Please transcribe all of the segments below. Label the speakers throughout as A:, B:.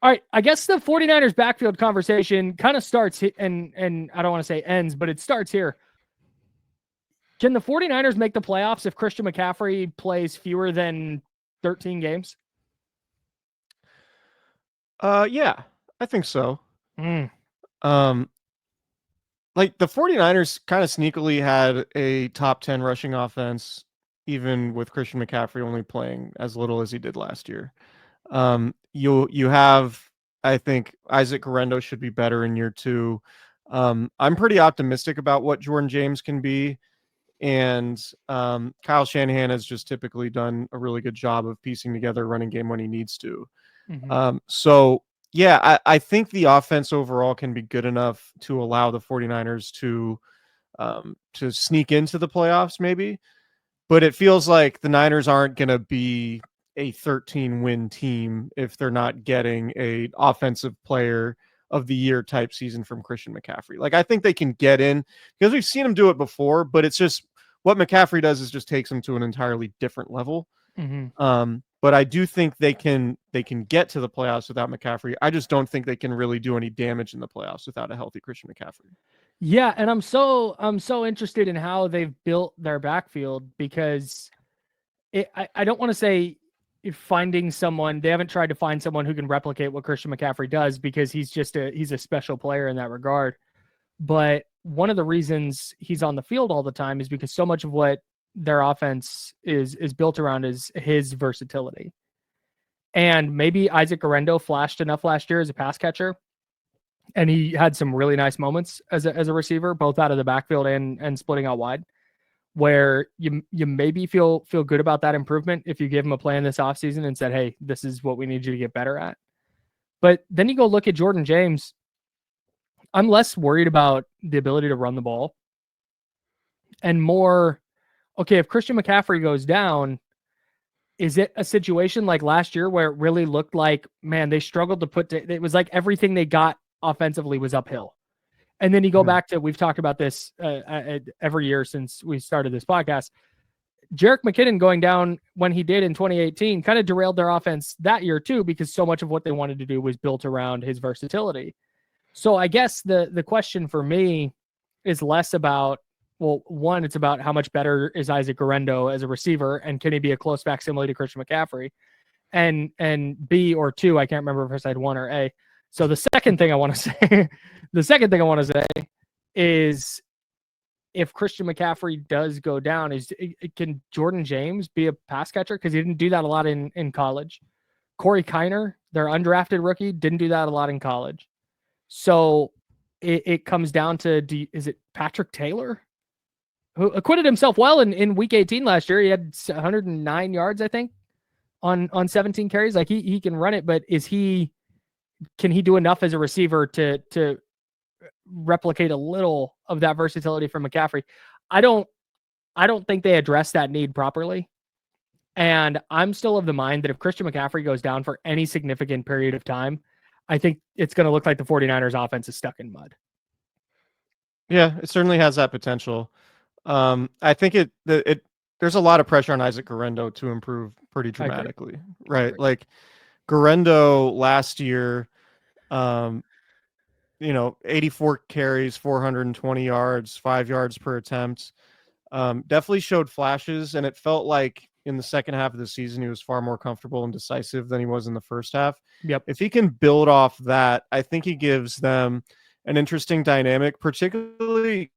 A: All right, I guess the 49ers backfield conversation kind of starts and I don't want to say ends, but it starts here. Can the 49ers make the playoffs if Christian McCaffrey plays fewer than 13 games?
B: Yeah, I think so. Like the 49ers kind of sneakily had a top 10 rushing offense, even with Christian McCaffrey only playing as little as he did last year. You have, I think Isaac Guerendo should be better in year 2. I'm pretty optimistic about what Jordan James can be. And Kyle Shanahan has just typically done a really good job of piecing together a running game when he needs to. So yeah, I think the offense overall can be good enough to allow the 49ers to sneak into the playoffs maybe. But it feels like the Niners aren't going to be a 13-win team if they're not getting a offensive player of the year type season from Christian McCaffrey. Like, I think they can get in because we've seen him do it before, but it's just what McCaffrey does is just takes him to an entirely different level. But I do think they can get to the playoffs without McCaffrey. I just don't think they can really do any damage in the playoffs without a healthy Christian McCaffrey.
A: Yeah, and I'm so interested in how they've built their backfield because I don't want to say finding someone. They haven't tried to find someone who can replicate what Christian McCaffrey does because he's a special player in that regard. But one of the reasons he's on the field all the time is because so much of what their offense is built around is his versatility. And maybe Isaac Guerendo flashed enough last year as a pass catcher, and he had some really nice moments as a receiver, both out of the backfield and splitting out wide, where you maybe feel good about that improvement if you give him a plan this offseason and said, hey, this is what we need you to get better at. But then you go look at Jordan James. I'm less worried about the ability to run the ball and more, okay, if Christian McCaffrey goes down, is it a situation like last year where it really looked like, man, they struggled to it was like everything they got offensively was uphill. And then you go back to, we've talked about this every year since we started this podcast. Jerick McKinnon going down when he did in 2018 kind of derailed their offense that year too, because so much of what they wanted to do was built around his versatility. So I guess the question for me is less about, well, one, it's about how much better is Isaac Guerendo as a receiver, and can he be a close facsimile to Christian McCaffrey? And B or two, I can't remember if I said one or A. So the second thing I want to say, is if Christian McCaffrey does go down, can Jordan James be a pass catcher? Because he didn't do that a lot in college. Corey Kiner, their undrafted rookie, didn't do that a lot in college. So it comes down to, is it Patrick Taylor, who acquitted himself well in week 18 last year? He had 109 yards, I think, on 17 carries. Like he can run it, but can he do enough as a receiver to replicate a little of that versatility from McCaffrey? I don't think they address that need properly. And I'm still of the mind that if Christian McCaffrey goes down for any significant period of time, I think it's going to look like the 49ers offense is stuck in mud.
B: Yeah, it certainly has that potential. I think there's a lot of pressure on Isaac Guerendo to improve pretty dramatically, right? Like Guerendo last year, 84 carries, 420 yards, 5 yards per attempt. Definitely showed flashes, and it felt like in the second half of the season, he was far more comfortable and decisive than he was in the first half.
A: Yep.
B: If he can build off that, I think he gives them an interesting dynamic, particularly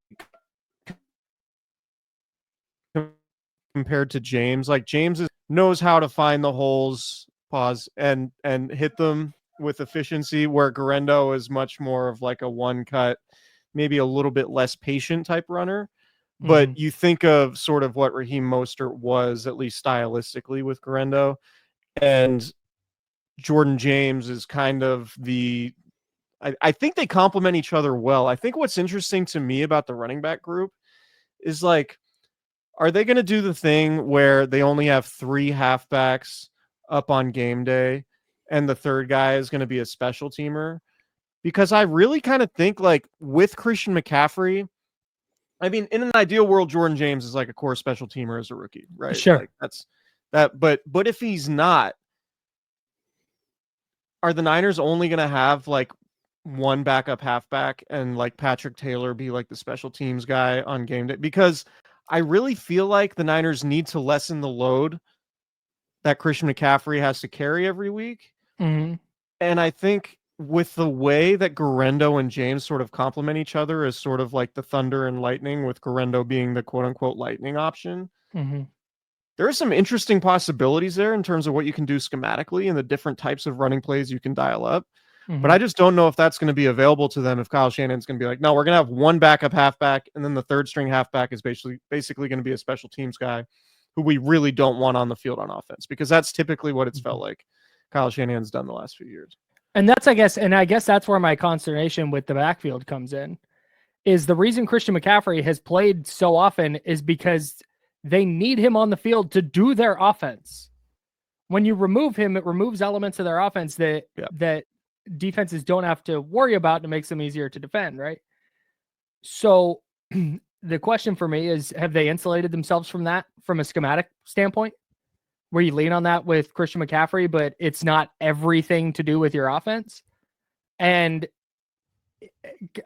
B: compared to James. Like James knows how to find the holes, and hit them with efficiency, where Guerendo is much more of like a one cut, maybe a little bit less patient type runner. But you think of sort of what Raheem Mostert was, at least stylistically, with Guerendo, and Jordan James is kind of I think they complement each other well. I think what's interesting to me about the running back group is, like, are they going to do the thing where they only have 3 halfbacks up on game day and the third guy is going to be a special teamer? Because I really kind of think, like, with Christian McCaffrey, I mean, in an ideal world, Jordan James is like a core special teamer as a rookie, right?
A: Sure.
B: Like that's that. But if he's not, are the Niners only going to have like one backup halfback and like Patrick Taylor be like the special teams guy on game day? Because I really feel like the Niners need to lessen the load that Christian McCaffrey has to carry every week.
A: Mm-hmm.
B: And I think with the way that Guerendo and James sort of complement each other as sort of like the thunder and lightning, with Guerendo being the quote unquote lightning option,
A: Mm-hmm.
B: there are some interesting possibilities there in terms of what you can do schematically and the different types of running plays you can dial up.
A: Mm-hmm.
B: But I just don't know if that's going to be available to them if Kyle Shanahan's going to be like, no, we're going to have one backup halfback, and then the third string halfback is basically going to be a special teams guy who we really don't want on the field on offense, because that's typically what it's felt like Kyle Shanahan's done the last few years.
A: And that's, I guess that's where my consternation with the backfield comes in, is the reason Christian McCaffrey has played so often is because they need him on the field to do their offense. When you remove him, it removes elements of their offense that defenses don't have to worry about, and it makes them easier to defend, right? So the question for me is, have they insulated themselves from that from a schematic standpoint, where you lean on that with Christian McCaffrey, but it's not everything to do with your offense? And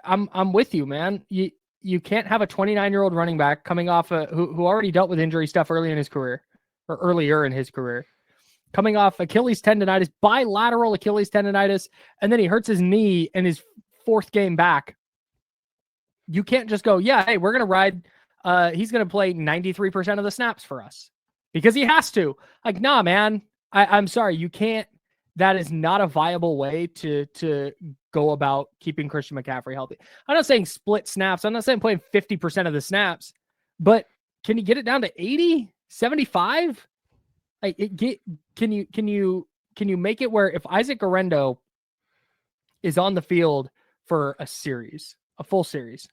A: I'm with you, man. You can't have a 29-year-old running back coming off who already dealt with injury stuff earlier in his career, coming off Achilles tendonitis, bilateral Achilles tendonitis, and then he hurts his knee in his fourth game back. You can't just go, yeah, hey, we're going to ride. He's going to play 93% of the snaps for us because he has to. Like, nah, man, I'm sorry. You can't. That is not a viable way to go about keeping Christian McCaffrey healthy. I'm not saying split snaps. I'm not saying playing 50% of the snaps, but can you get it down to 80, 75? Like, can you make it where if Isaac Guerendo is on the field for a full series,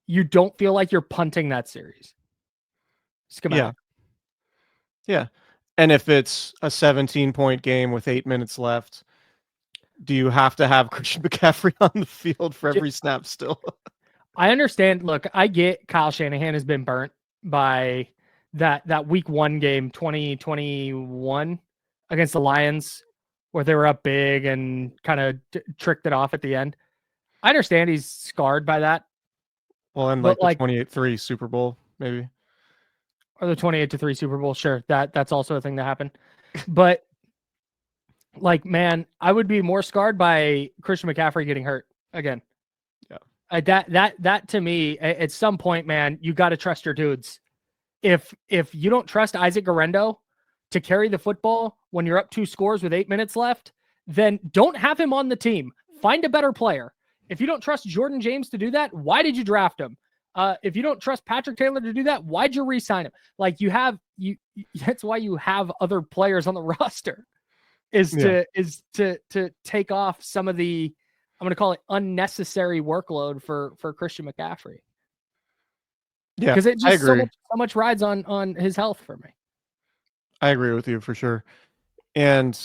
A: you don't feel like you're punting that series? Schematic.
B: Yeah. And if it's a 17-point game with 8 minutes left, do you have to have Christian McCaffrey on the field for every snap still?
A: I understand. Look, I get Kyle Shanahan has been burnt by that week 1 game, 2021 against the Lions, where they were up big and kind of tricked it off at the end. I understand he's scarred by that.
B: Well, and like the 28-3 Super Bowl, maybe.
A: Or the 28-3 Super Bowl. Sure. That's also a thing that happened. But like, man, I would be more scarred by Christian McCaffrey getting hurt again. Yeah. That to me, at some point, man, you got to trust your dudes. If you don't trust Isaac Guerendo to carry the football when you're up 2 scores with 8 minutes left, then don't have him on the team. Find a better player. If you don't trust Jordan James to do that, why did you draft him? If you don't trust Patrick Taylor to do that, why'd you re-sign him? Like, that's why you have other players on the roster, is to take off some of the, I'm going to call it unnecessary workload for Christian McCaffrey.
B: Yeah,
A: because it just
B: so
A: much rides on his health for me.
B: I agree with you for sure. And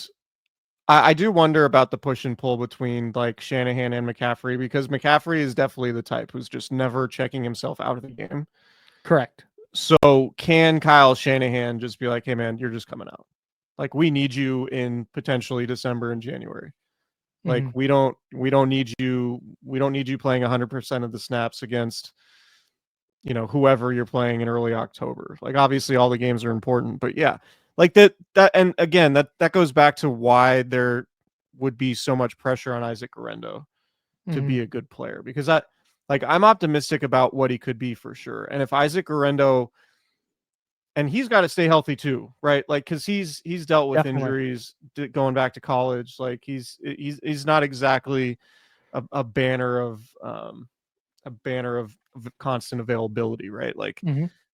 B: I do wonder about the push and pull between like Shanahan and McCaffrey, because McCaffrey is definitely the type who's just never checking himself out of the game.
A: Correct.
B: So can Kyle Shanahan just be like, hey man, you're just coming out. Like, we need you in potentially December and January. Like, we don't need you. We don't need you playing 100% of the snaps against, whoever you're playing in early October. Like, obviously all the games are important, but yeah, like that, and again, that goes back to why there would be so much pressure on Isaac Guerendo to be a good player, because I'm optimistic about what he could be for sure. And if Isaac Guerendo, and he's got to stay healthy too, right? Like, because he's dealt with injuries going back to college. Like, he's not exactly a banner of constant availability, right? Like,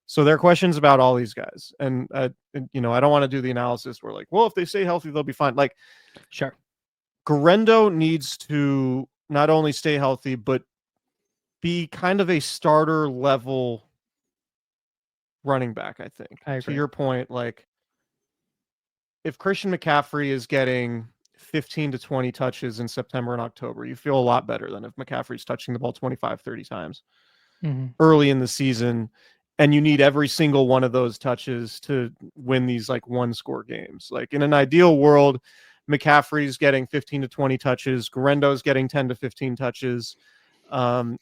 B: so there are questions about all these guys, and I don't want to do the analysis where like, well, if they stay healthy, they'll be fine. Like,
A: sure,
B: Guerendo needs to not only stay healthy, but be kind of a starter level running back. I think, to your point, like, if Christian McCaffrey is getting 15 to 20 touches in September and October, you feel a lot better than if McCaffrey's touching the ball 25, 30 times early in the season, and you need every single one of those touches to win these like 1-score games. Like, in an ideal world, McCaffrey's getting 15 to 20 touches. Guerendo's getting 10 to 15 touches. And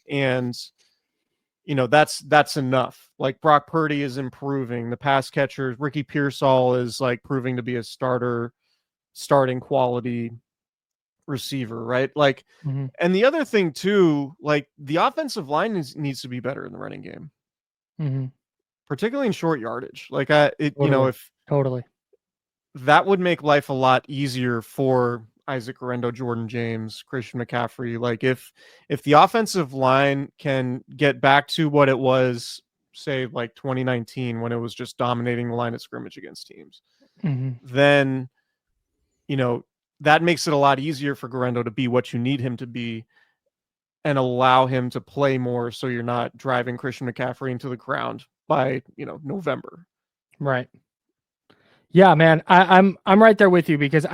B: that's enough. Like Brock Purdy is improving. The pass catchers, Ricky Pearsall is like proving to be a starting quality receiver, right? Like, and the other thing too, like the offensive line needs to be better in the running game, particularly in short yardage. Like,
A: Totally.
B: That would make life a lot easier for Isaac Guerendo, Jordan James, Christian McCaffrey. Like if the offensive line can get back to what it was, say like 2019, when it was just dominating the line of scrimmage against teams, then, that makes it a lot easier for Guerendo to be what you need him to be and allow him to play more. So you're not driving Christian McCaffrey into the ground by, November.
A: Right. Yeah, man, I'm right there with you because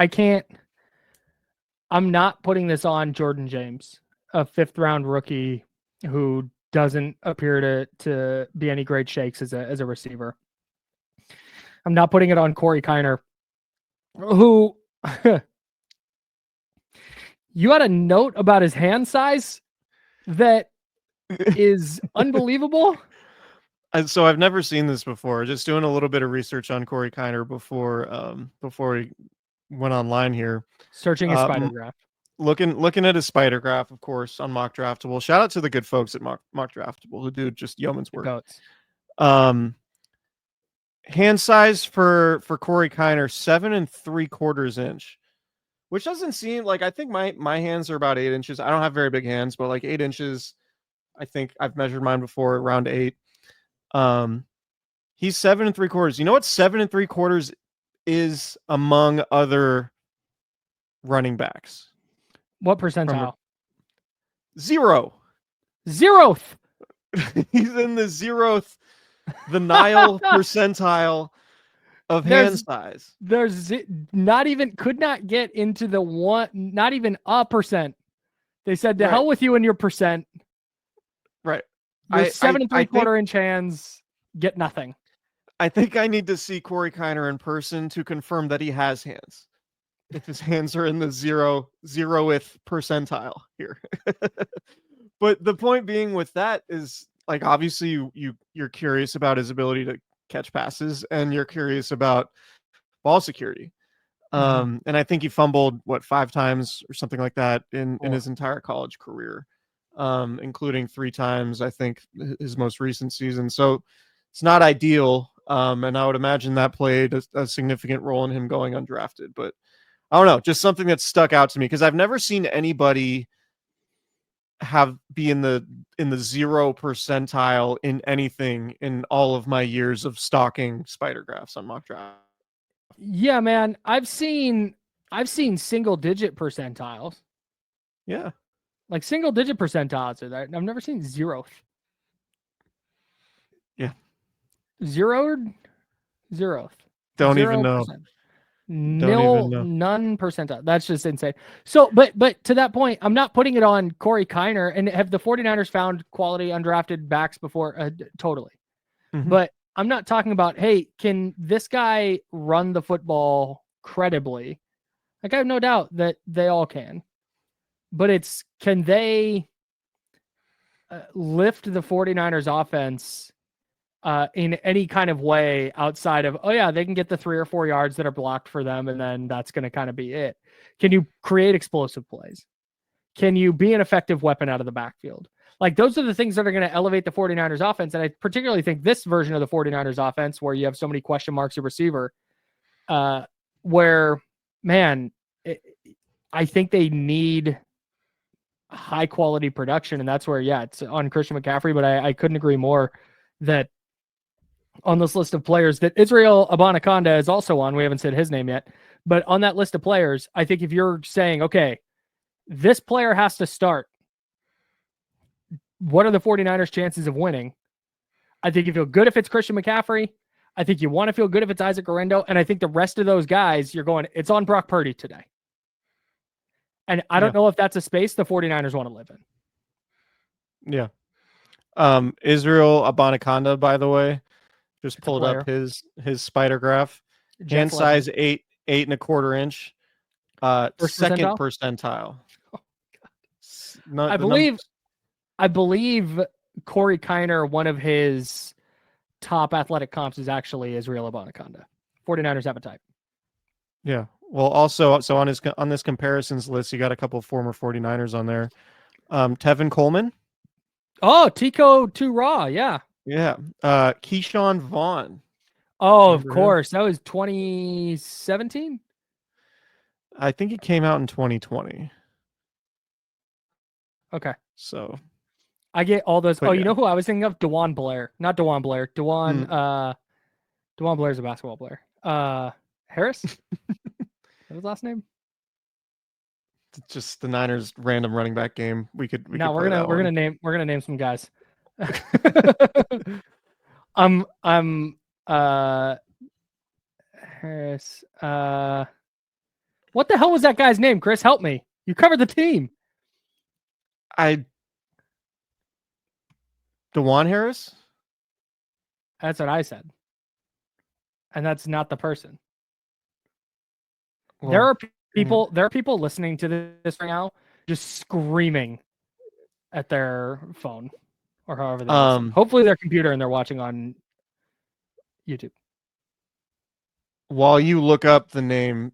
A: I'm not putting this on Jordan James, a 5th-round rookie who doesn't appear to be any great shakes as a receiver. I'm not putting it on Corey Kiner, who you had a note about his hand size that is unbelievable.
B: And so I've never seen this before. Just doing a little bit of research on Corey Kiner before he went online here.
A: Searching his spider graph.
B: Looking at his spider graph, of course, on Mock Draftable. Shout out to the good folks at Mock Draftable who do just yeoman's work. Hand size for Corey Kiner, 7 3/4 inch, which doesn't seem like, I think my hands are about 8 inches. I don't have very big hands, but like 8 inches. I think I've measured mine before, around 8. He's 7 3/4. You know what 7 3/4 is among other running backs?
A: What percentile?
B: 0.
A: 0th.
B: He's in the 0th, the Nile percentile of hand size.
A: There's could not get into the one, not even a percent. They said to hell with you and your percent.
B: Right.
A: Your 7 3/4 inch hands get nothing.
B: I think I need to see Corey Kiner in person to confirm that he has hands. If his hands are in the 0th percentile here. But the point being with that is, like, obviously you're curious about his ability to catch passes and you're curious about ball security. And I think he fumbled 5 times or something like that in his entire college career, including 3 times, I think, his most recent season. So it's not ideal. And I would imagine that played a significant role in him going undrafted, but I don't know, just something that stuck out to me because I've never seen anybody be in the 0 percentile in anything in all of my years of stalking spider graphs on Mock Draft.
A: Yeah, man, I've seen single digit percentiles.
B: Yeah,
A: like single digit percentiles are there. I've never seen 0th.
B: Yeah,
A: 0th.
B: Don't
A: 0%.
B: even know.
A: None percentile. That's just insane. So, but to that point, I'm not putting it on Corey Kiner. And have the 49ers found quality undrafted backs before? Totally. But I'm not talking about, hey, can this guy run the football credibly? Like, I have no doubt that they all can. But it's, can they lift the 49ers offense in any kind of way outside of, oh yeah, they can get the 3 or 4 yards that are blocked for them, and then that's going to kind of be it. Can you create explosive plays? Can you be an effective weapon out of the backfield? Like, those are the things that are going to elevate the 49ers offense. And I particularly think this version of the 49ers offense, where you have so many question marks at receiver, where, man, I think they need high quality production. And that's where, yeah, it's on Christian McCaffrey, but I couldn't agree more that on this list of players that Israel Abanaconda is also on, we haven't said his name yet, but on that list of players, I think if you're saying, okay, this player has to start, what are the 49ers chances of winning? I think you feel good if it's Christian McCaffrey. I think you want to feel good if it's Isaac Guerendo. And I think the rest of those guys, you're going, it's on Brock Purdy today. And I don't know if that's a space the 49ers want to live in.
B: Yeah. Israel Abanaconda, by the way, just pulled up his spider graph. Hand size 8 1/4 inch.
A: First
B: Second
A: percentile?
B: percentile.
A: I believe Corey Kiner, one of his top athletic comps is actually Israel Abanikanda. 49ers have a type.
B: Yeah. Well, also, so on this comparisons list, you got a couple former 49ers on there. Tevin Coleman.
A: Oh, Tico Raw. Yeah.
B: Yeah. Keyshawn Vaughn.
A: Oh,
B: Remember
A: of course. That was 2017.
B: I think he came out in 2020.
A: Okay.
B: So
A: I get all those.
B: But
A: Oh,
B: yeah.
A: you know who I was thinking of? DeJuan Blair. Not DeJuan Blair. DeJuan Blair's a basketball player. Harris? What was his last name?
B: It's just the Niners random running back game. We're
A: gonna name some guys. Harris. What the hell was that guy's name, Chris? Help me. You covered the team.
B: DeJuan Harris?
A: That's what I said. And that's not the person.
B: Well,
A: there are people listening to this right now just screaming at their phone or however they listen. Hopefully their computer, and they're watching on YouTube.
B: While you look up the name,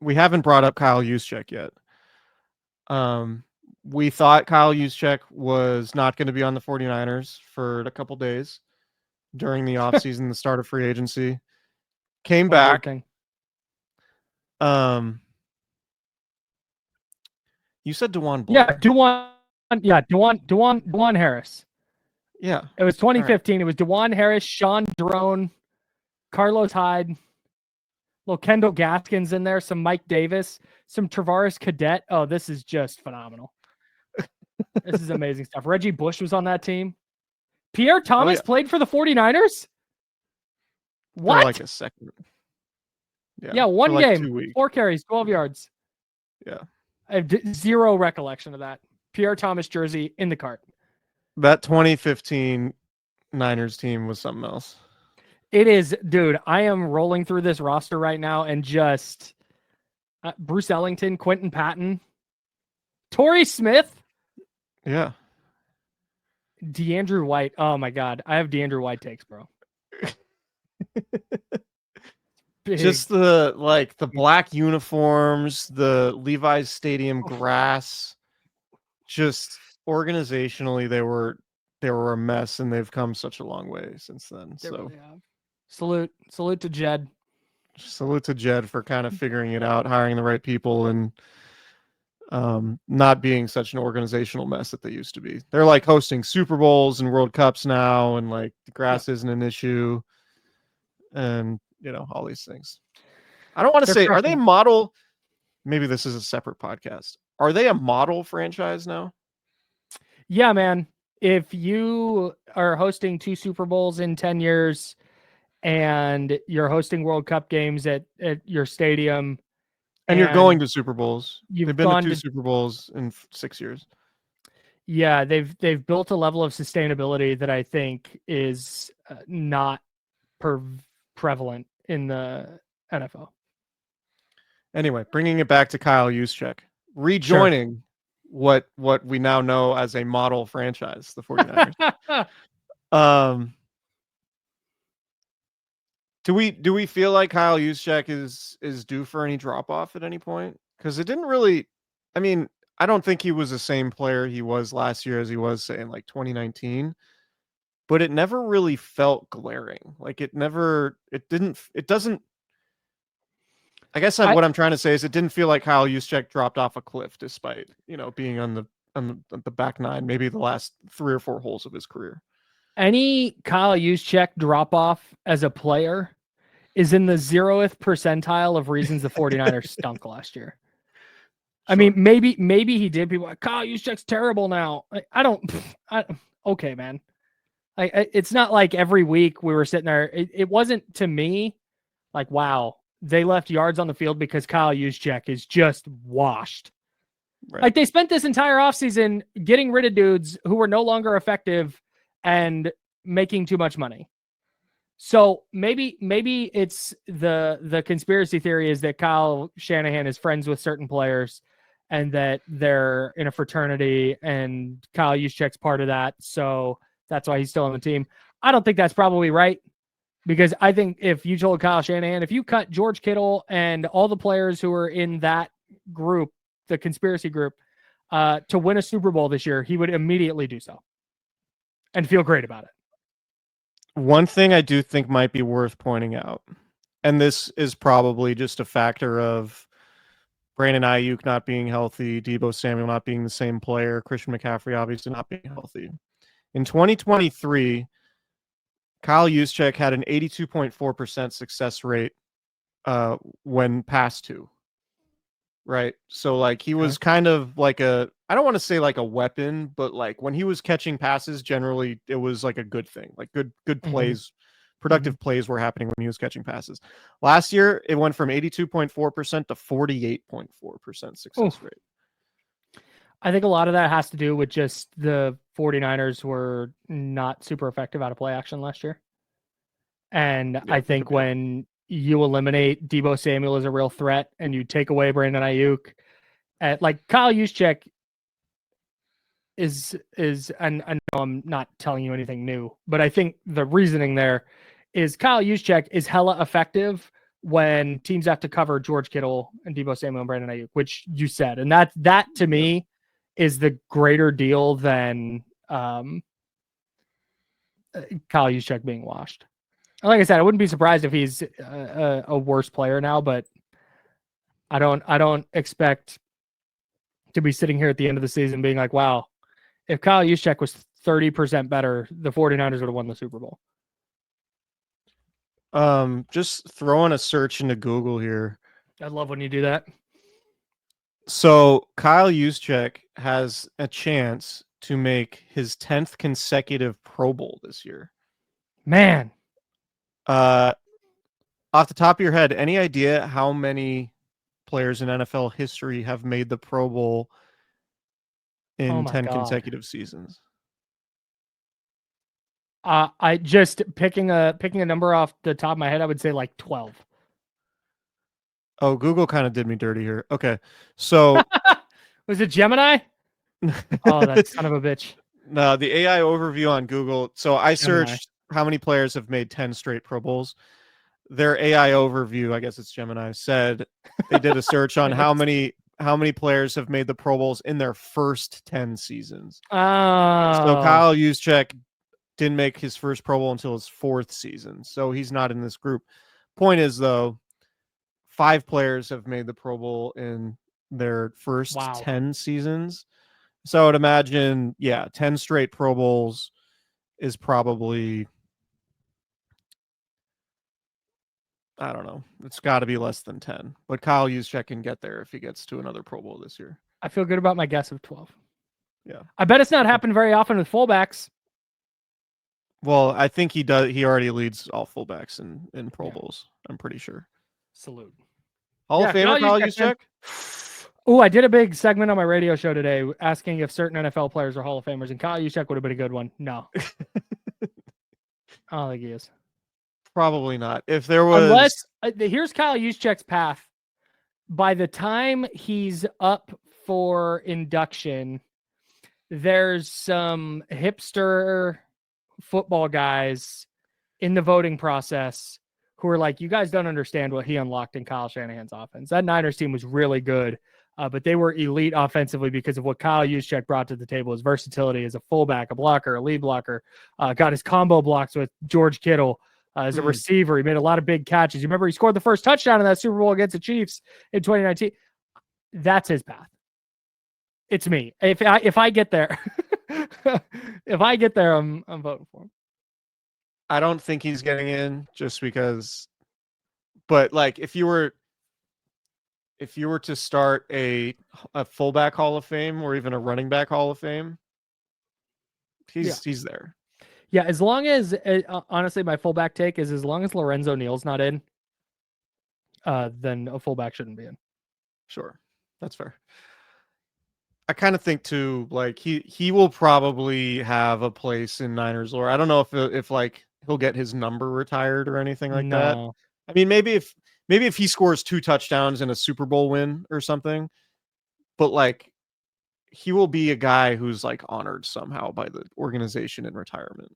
B: we haven't brought up Kyle Juszczyk yet. We thought Kyle Juszczyk was not going to be on the 49ers for a couple days during the offseason, the start of free agency. Came back. You said DeJuan Blair.
A: DeJuan Harris.
B: Yeah.
A: It was 2015. Right. It was DeJuan Harris, Sean Drone, Carlos Hyde, little Kendall Gaskins in there, some Mike Davis, some Travaris Cadet. Oh, this is just phenomenal. This is amazing stuff. Reggie Bush was on that team. Pierre Thomas played for the 49ers? What?
B: For like a second.
A: Yeah, one game, 4 carries, 12 yards.
B: Yeah.
A: I have zero recollection of that. Pierre Thomas jersey in the cart.
B: That 2015 Niners team was something else.
A: It is, dude. I am rolling through this roster right now and just Bruce Ellington, Quentin Patton, Torrey Smith.
B: Yeah.
A: DeAndrew White. Oh my God. I have DeAndrew White takes, bro.
B: Just the black uniforms, the Levi's Stadium grass, just organizationally they were a mess, and they've come such a long way since then. So
A: salute to Jed.
B: Salute to Jed for kind of figuring it out, hiring the right people, and not being such an organizational mess that they used to be. They're like hosting Super Bowls and World Cups now, and like the grass isn't an issue, and all these things. I don't want to say, are they model? Maybe this is a separate podcast. Are they a model franchise now?
A: Yeah, man. If you are hosting 2 Super Bowls in 10 years and you're hosting World Cup games at your stadium,
B: and you're going to Super Bowls,
A: they've
B: been to 2 Super Bowls in 6 years.
A: Yeah, they've built a level of sustainability that I think is not prevalent in the NFL.
B: Anyway, bringing it back to Kyle Juszczyk, rejoining what we now know as a model franchise, the 49ers. Do we feel like Kyle Juszczyk is due for any drop off at any point? Because it didn't really. I mean, I don't think he was the same player he was last year as he was, say, in like 2019. But it never really felt glaring. Like it doesn't. I guess what I'm trying to say is it didn't feel like Kyle Juszczyk dropped off a cliff, despite being on the back nine, maybe the last 3 or 4 holes of his career. Any
A: Kyle Juszczyk drop off as a player is in the 0th percentile of reasons the 49ers stunk last year. Sure. I mean, maybe he did. People are like, Kyle Juszczyk's terrible now. Okay, man. It's not like every week we were sitting there. It wasn't, to me, like, wow, they left yards on the field because Kyle Juszczyk is just washed. Right. Like, they spent this entire offseason getting rid of dudes who were no longer effective and making too much money. So maybe it's the conspiracy theory is that Kyle Shanahan is friends with certain players and that they're in a fraternity and Kyle Juszczyk's part of that. So that's why he's still on the team. I don't think that's probably right, because I think if you told Kyle Shanahan, if you cut George Kittle and all the players who are in that group, the conspiracy group, to win a Super Bowl this year, he would immediately do so and feel great about it.
B: One thing I do think might be worth pointing out, and this is probably just a factor of Brandon Ayuk not being healthy, Deebo Samuel not being the same player, Christian McCaffrey obviously not being healthy. In 2023, Kyle Juszczyk had an 82.4% success rate when passed to. Right. So like he was kind of like I don't want to say like a weapon, but like when he was catching passes, generally it was like a good thing. Like good plays, productive plays were happening when he was catching passes. Last year, it went from 82.4% to 48.4% success rate.
A: I think a lot of that has to do with just the 49ers were not super effective out of play action last year. And yeah, I think when you eliminate Deebo Samuel as a real threat and you take away Brandon Ayuk, like Kyle Juszczyk is, and I know I'm not telling you anything new, but I think the reasoning there is Kyle Juszczyk is hella effective when teams have to cover George Kittle and Deebo Samuel and Brandon Ayuk, which you said. And that to me is the greater deal than Kyle Juszczyk being washed. Like I said, I wouldn't be surprised if he's a worse player now, but I don't expect to be sitting here at the end of the season being like, wow, if Kyle Juszczyk was 30% better, the 49ers would have won the Super Bowl.
B: Just throwing a search into Google here.
A: I love when you do that.
B: So Kyle Juszczyk has a chance to make his 10th consecutive Pro Bowl this year.
A: Man.
B: Off the top of your head, any idea how many players in NFL history have made the Pro Bowl in 10 consecutive seasons?
A: I just picking a number off the top of my head, I would say like 12.
B: Oh, Google kind of did me dirty here. Okay. So
A: was it Gemini? Oh, that son of a bitch.
B: No, the AI overview on Google. So I searched how many players have made 10 straight Pro Bowls. Their AI overview, I guess it's Gemini, said they did a search on how many players have made the Pro Bowls in their first 10 seasons.
A: Oh.
B: So Kyle Juszczyk didn't make his first Pro Bowl until his 4th season. So he's not in this group. Point is, though, 5 players have made the Pro Bowl in their first 10 seasons. So I would imagine, 10 straight Pro Bowls is probably, I don't know. It's got to be less than 10. But Kyle Juszczyk can get there if he gets to another Pro Bowl this year.
A: I feel good about my guess of 12.
B: Yeah.
A: I bet it's not happened very often with fullbacks.
B: Well, I think he does. He already leads all fullbacks in Pro Bowls. I'm pretty sure.
A: Salute.
B: Hall of Famer Kyle Juszczyk?
A: Oh, I did a big segment on my radio show today asking if certain NFL players are Hall of Famers, and Kyle Juszczyk would have been a good one. No. I don't think he is.
B: Probably not. If there was...
A: Unless, here's Kyle Juszczyk's path. By the time he's up for induction, there's some hipster football guys in the voting process who are like, you guys don't understand what he unlocked in Kyle Shanahan's offense. That Niners team was really good, but they were elite offensively because of what Kyle Juszczyk brought to the table, his versatility as a fullback, a blocker, a lead blocker, got his combo blocks with George Kittle as a receiver. He made a lot of big catches. You remember he scored the first touchdown in that Super Bowl against the Chiefs in 2019. That's his path. It's me. If I get there, if I get there, I'm voting for him.
B: I don't think he's getting in just because, but like if you were to start a fullback Hall of Fame or even a running back Hall of Fame, he's there.
A: Yeah, as long as honestly, my fullback take is as long as Lorenzo Neal's not in, then a fullback shouldn't be in.
B: Sure, that's fair. I kind of think too, like he will probably have a place in Niners lore. I don't know if like he'll get his number retired or anything like that.
A: No.
B: I mean, maybe if he scores 2 touchdowns in a Super Bowl win or something, but like he will be a guy who's like honored somehow by the organization in retirement.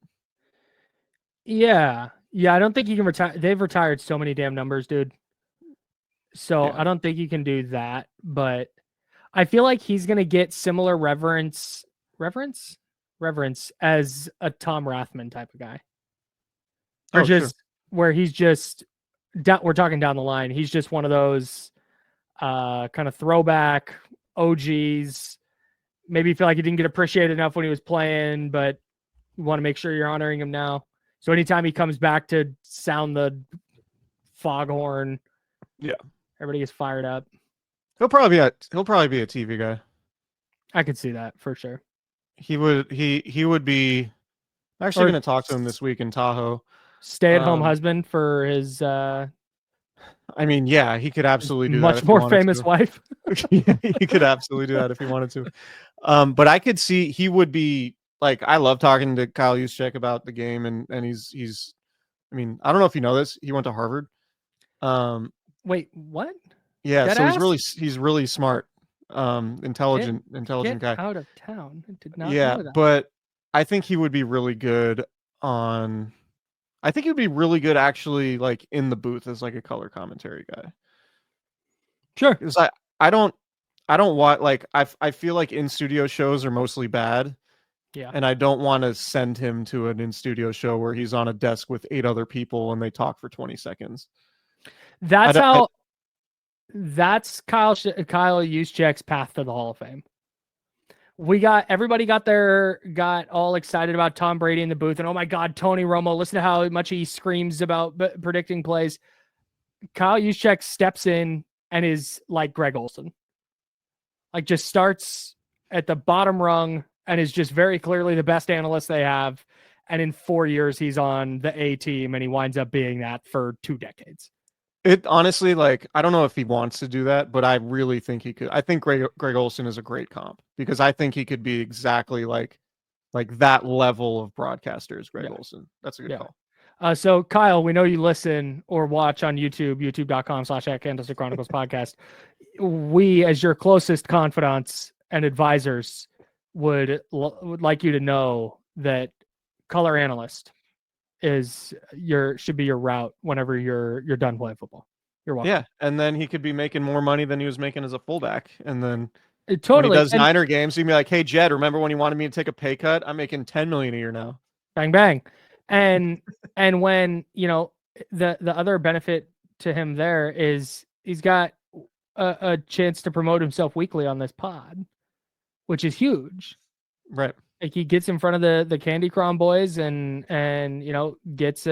A: Yeah. Yeah, I don't think you can retire. They've retired so many damn numbers, dude. So
B: Yeah.
A: I don't think you can do that, but I feel like he's going to get similar reverence as a Tom Rathman type of guy. Or
B: Oh,
A: just
B: sure.
A: where he's just we're talking down the line. He's just one of those kind of throwback OGs. Maybe you feel like he didn't get appreciated enough when he was playing, but you want to make sure you're honoring him now. So anytime he comes back to sound the foghorn,
B: Yeah,
A: everybody gets fired up.
B: he'll probably be a TV guy.
A: I could see that for sure.
B: He would be. I'm actually going to talk to him this week in Tahoe.
A: Stay-at-home husband for his
B: I mean, yeah, he could absolutely do that.
A: Much more famous wife.
B: Yeah, he could absolutely do that if he wanted to. But I could see he would be like, I love talking to Kyle Juszczyk about the game, and he's I mean, I don't know if you know this, he went to Harvard.
A: Wait, what?
B: Yeah,
A: Dead
B: so
A: ass?
B: he's really smart, intelligent guy.
A: Out of town. I did not
B: Yeah,
A: know that.
B: but I think he would be really good on. I think he would be really good actually, like in the booth as like a color commentary guy.
A: Sure.
B: Because I don't want like I feel like in studio shows are mostly bad.
A: Yeah.
B: And I don't want to send him to an in studio show where he's on a desk with 8 other people and they talk for 20 seconds.
A: That's Kyle Juszczyk's path to the Hall of Fame. Everybody got all excited about Tom Brady in the booth, and oh my God, Tony Romo, listen to how much he screams about predicting plays. Kyle Juszczyk steps in and is like Greg Olsen. Like just starts at the bottom rung and is just very clearly the best analyst they have. And in 4 years, he's on the A team and he winds up being that for 2 decades.
B: It honestly, like, I don't know if he wants to do that, but I really think he could. I think Greg Olsen is a great comp because I think he could be exactly like that level of broadcaster as Greg Olsen. That's a good call.
A: So Kyle, we know you listen or watch on YouTube, youtube.com/Candlestick Chronicles Podcast. We, as your closest confidants and advisors, would like you to know that color analyst should be your route whenever you're done playing football. You're welcome.
B: Yeah, and then he could be making more money than he was making as a fullback, and then
A: totally
B: when he does Niner games, he'd be like, "Hey Jed, remember when you wanted me to take a pay cut? I'm making $10 million a year now."
A: Bang bang, and when the other benefit to him there is he's got a chance to promote himself weekly on this pod, which is huge.
B: Right.
A: Like he gets in front of the Candy Cron boys and gets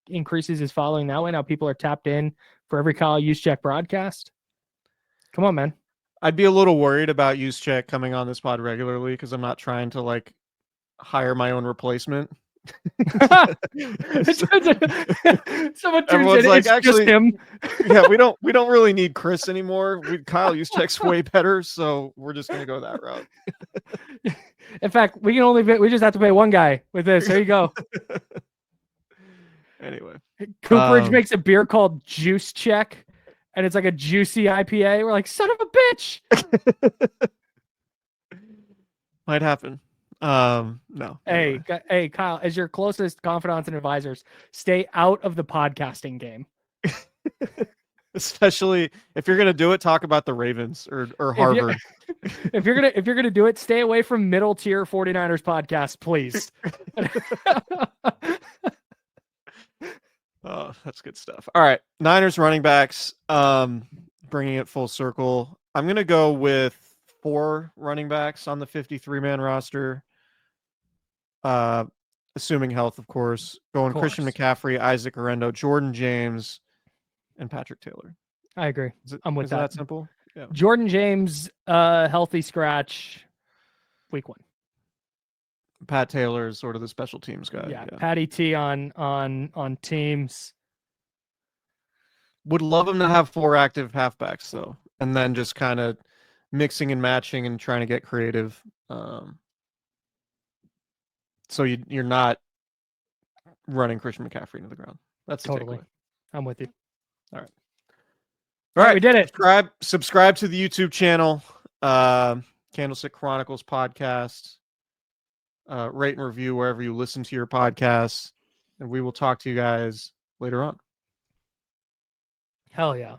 A: increases his following that way. Now people are tapped in for every Kyle Juszczyk broadcast. Come on, man.
B: I'd be a little worried about Juszczyk coming on this pod regularly because I'm not trying to like hire my own replacement.
A: Someone
B: Everyone's
A: in,
B: like,
A: it's
B: actually,
A: just him.
B: Yeah, we don't really need Chris anymore. Kyle Juszczyk's way better, so we're just gonna go that route.
A: In fact, we just have to pay one guy with this. There you go.
B: Anyway,
A: Cooperage makes a beer called Juice Check, and it's like a juicy IPA. We're like, son of a bitch.
B: Might happen. No.
A: Hey, Kyle, as your closest confidants and advisors, stay out of the podcasting game.
B: Especially if you're gonna do it, talk about the Ravens or Harvard.
A: If you're gonna do it, stay away from middle tier 49ers podcast, please.
B: Oh, that's good stuff. All right, Niners running backs. Bringing it full circle. I'm gonna go with 4 running backs on the 53-man roster. Assuming health, of course. Going Christian McCaffrey, Isaac Guerendo, Jordan James, and Patrick Taylor.
A: I agree. I'm with that.
B: Is that simple? Yeah.
A: Jordan James, healthy scratch, week 1.
B: Pat Taylor is sort of the special teams guy.
A: Yeah. Patty T on teams.
B: Would love him to have 4 active halfbacks though, and then just kind of mixing and matching and trying to get creative. So you're not running Christian McCaffrey into the ground. That's the
A: Totally.
B: takeaway.
A: I'm with you.
B: All right.
A: All right, we did it.
B: Subscribe to the YouTube channel, Candlestick Chronicles Podcast. Rate and review wherever you listen to your podcasts, and we will talk to you guys later on.
A: Hell yeah.